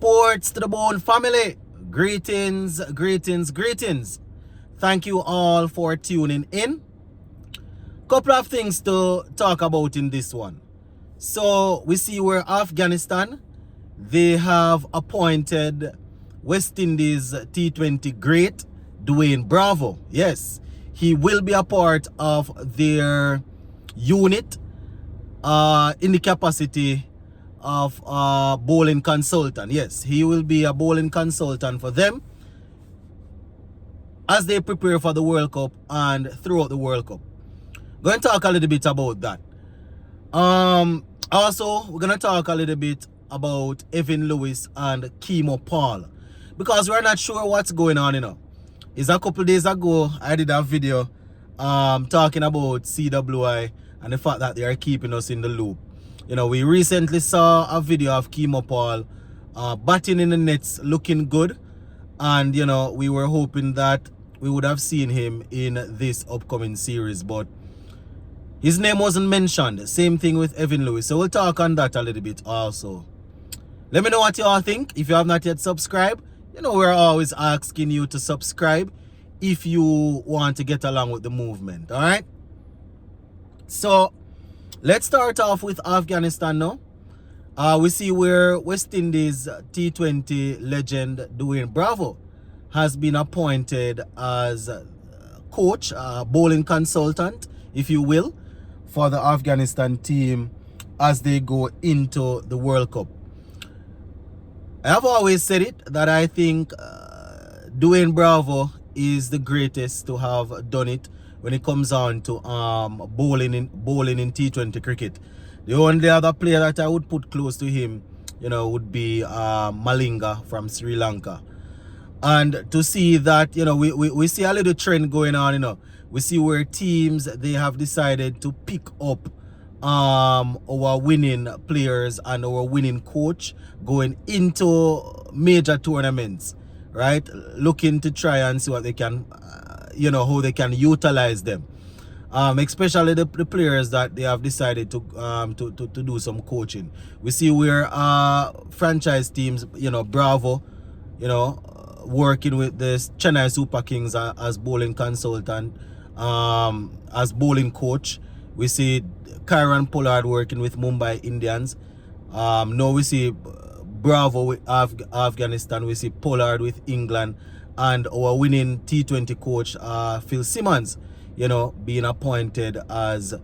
Sports to the Bone family. Greetings, greetings, greetings. Thank you all for tuning in. Couple of things to talk about in this one. So we see where Afghanistan, they have appointed West Indies T20 great Dwayne Bravo. Yes, he will be a part of their unit in the capacity of bowling consultant. Yes, he will be a bowling consultant for them as they prepare for the World Cup and throughout the World Cup. Going to talk a little bit about that. Also, we're going to talk a little bit about Evin Lewis and Keemo Paul, because we're not sure what's going on, It's a couple days ago, I did a video talking about CWI and the fact that they are keeping us in the loop. We recently saw a video of Keemo Paul batting in the nets, looking good. And, we were hoping that we would have seen him in this upcoming series, but his name wasn't mentioned. Same thing with Evin Lewis. So we'll talk on that a little bit also. Let me know what you all think. If you have not yet subscribed, we're always asking you to subscribe if you want to get along with the movement, all right? So let's start off with Afghanistan now. We see where West Indies T20 legend Dwayne Bravo has been appointed as coach, bowling consultant, if you will, for the Afghanistan team as they go into the World Cup. I have always said it, that I think Dwayne Bravo is the greatest to have done it when it comes on to bowling in T20 cricket. The only other player that I would put close to him, would be Malinga from Sri Lanka. And to see that, we see a little trend going on, We see where teams, they have decided to pick up our winning players and our winning coach going into major tournaments, right? Looking to try and see what they can, how they can utilize them. Especially the players that they have decided to do some coaching. We see where franchise teams, Bravo, working with the Chennai Super Kings as bowling consultant, as bowling coach. We see Kieran Pollard working with Mumbai Indians. Now we see Bravo with Afghanistan. We see Pollard with England, and our winning T20 coach Phil Simmons, being appointed as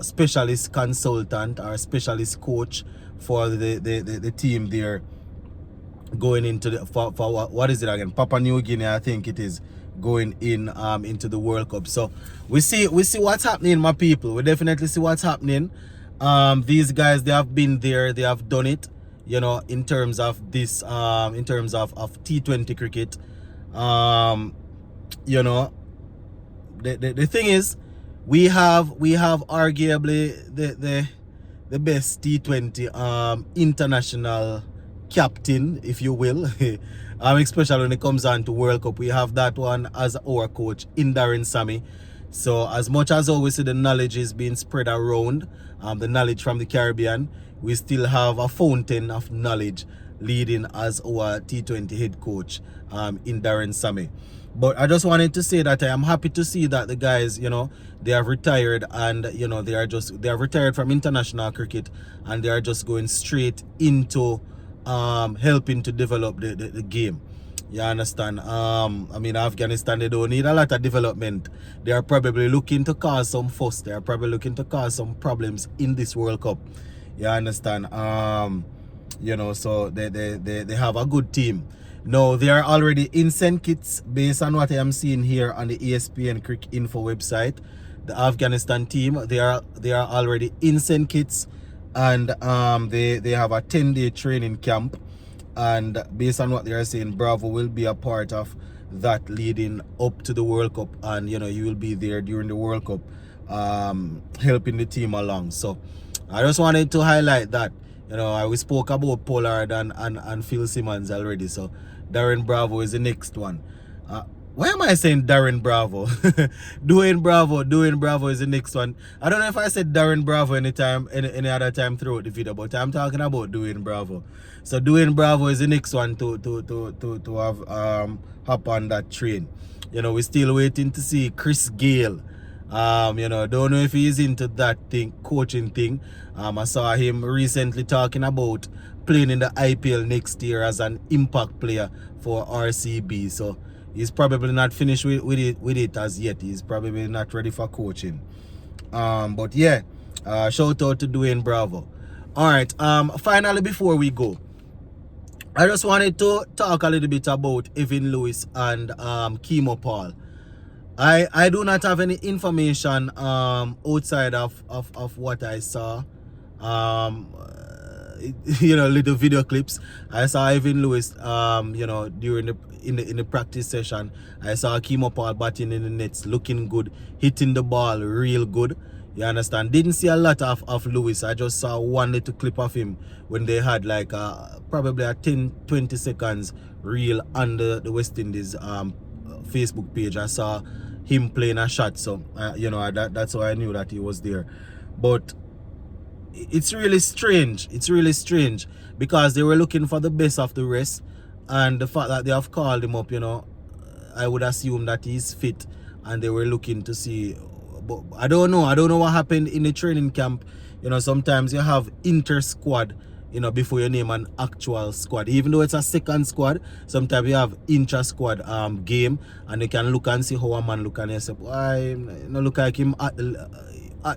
specialist consultant or specialist coach for the team there, going into the for what is it again? Papua New Guinea, I think it is, going into the World Cup. So we see what's happening, my people. We definitely see what's happening. These guys, they have been there, they have done it, in terms of this, in terms of T20 cricket. The thing is, we have arguably the best T20 international captain, if you will. Especially when it comes on to World Cup. We have that one as our coach in Darren Sammy. So as much as always the knowledge is being spread around, the knowledge from the Caribbean, we still have a fountain of knowledge leading as our T20 head coach in Darren Sammy. But I just wanted to say that I am happy to see that the guys, they have retired, and they have retired from international cricket, and they are just going straight into helping to develop the game. You understand? Afghanistan, they don't need a lot of development. They are probably looking to cause some fuss. They are probably looking to cause some problems in this World Cup. You understand? So they have a good team. No, they are already in St. Kitts, based on what I am seeing here on the ESPN Cricket Info website. The Afghanistan team, they are already in St. Kitts, and they have a 10-day training camp. And based on what they are saying, Bravo will be a part of that leading up to the World Cup, and you will be there during the World Cup, helping the team along. So I just wanted to highlight that. We spoke about Pollard and Phil Simmons already, so Darren Bravo is the next one. Why am I saying Darren Bravo? Dwayne Bravo is the next one. I don't know if I said Darren Bravo any other time throughout the video, but I'm talking about Dwayne Bravo. So Dwayne Bravo is the next one to have hop on that train. You know, we're still waiting to see Chris Gale. You know, don't know if he's into that thing, coaching thing. I saw him recently talking about playing in the IPL next year as an impact player for RCB. So he's probably not finished with it as yet. He's probably not ready for coaching. But yeah, shout out to Dwayne Bravo. Alright, finally before we go, I just wanted to talk a little bit about Evin Lewis and Keemo Paul. I do not have any information outside of what I saw. You know, little video clips. I saw Evin Lewis you know, during the practice session. I saw Keemo Paul batting in the nets, looking good, hitting the ball real good. You understand? Didn't see a lot of Lewis. I just saw one little clip of him when they had like probably a 10-20 seconds reel on the West Indies Facebook page. I saw him playing a shot, so you know, that's how I knew that he was there. But it's really strange. It's really strange because they were looking for the best of the rest, and the fact that they have called him up, you know, I would assume that he's fit, and they were looking to see. But I don't know what happened in the training camp. You know, sometimes you have inter squad, you know, before you name an actual squad. Even though it's a second squad, sometimes you have intra-squad game, and you can look and see how a man look, and you say, why, you know, look like him at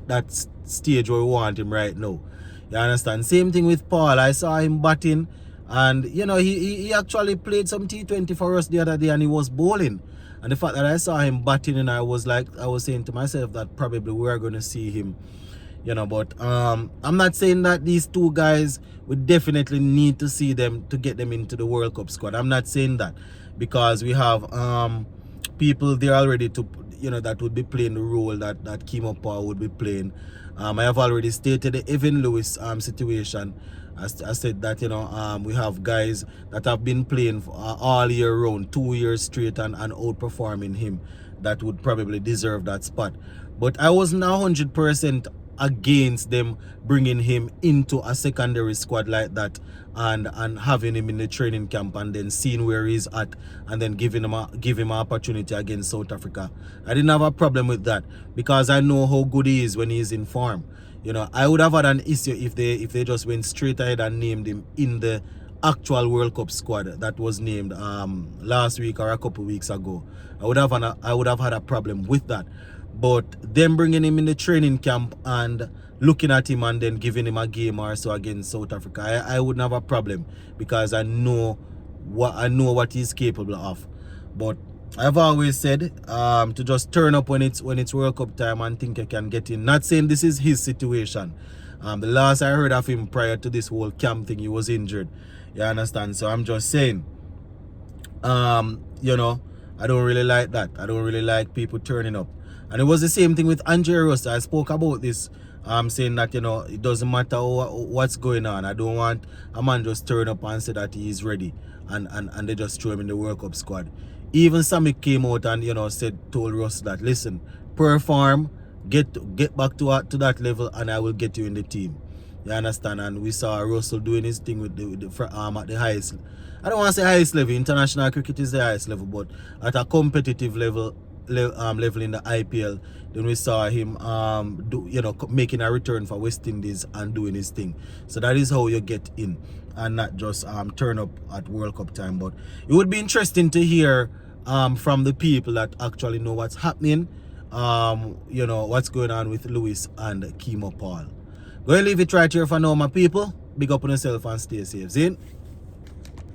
that stage where we want him right now. You understand? Same thing with Paul. I saw him batting, and you know, he actually played some T20 for us the other day, and he was bowling. And the fact that I saw him batting, and I was saying to myself that probably we are going to see him. You know, but I'm not saying that these two guys, we definitely need to see them to get them into the World Cup squad. I'm not saying that, because we have people there already to, you know, that would be playing the role that Keemo Paul would be playing. I have already stated the Evin Lewis situation. I said that, you know, we have guys that have been playing all year round, 2 years straight, and outperforming him, that would probably deserve that spot. But I wasn't 100% against them bringing him into a secondary squad like that, and having him in the training camp, and then seeing where he's at, and then give him an opportunity against South Africa. I didn't have a problem with that, because I know how good he is when he's in form. You know, I would have had an issue if they just went straight ahead and named him in the actual World Cup squad that was named last week or a couple weeks ago. I would have had a problem with that. But them bringing him in the training camp and looking at him and then giving him a game or so against South Africa, I wouldn't have a problem, because I know what he's capable of. But I've always said to just turn up when it's World Cup time and think I can get in. Not saying this is his situation. The last I heard of him prior to this whole camp thing, he was injured. You understand? So I'm just saying, you know, I don't really like that. I don't really like people turning up. And it was the same thing with Andre Russ. I spoke about this, saying that, you know, it doesn't matter what's going on. I don't want a man just turn up and say that he's ready, and they just throw him in the World Cup squad. Even Sammy came out and, you know, told Russ that, listen, perform, get back to that level, and I will get you in the team. You understand? And we saw Russell doing his thing with the at the highest. I don't want to say highest level. International cricket is the highest level, but at a competitive level in the IPL, then we saw him making a return for West Indies and doing his thing. So that is how you get in, and not just turn up at World Cup time. But it would be interesting to hear from the people that actually know what's happening, you know, what's going on with Lewis and Keemo Paul. Go and leave it right here for now, my people. Big up on yourself and stay safe. See?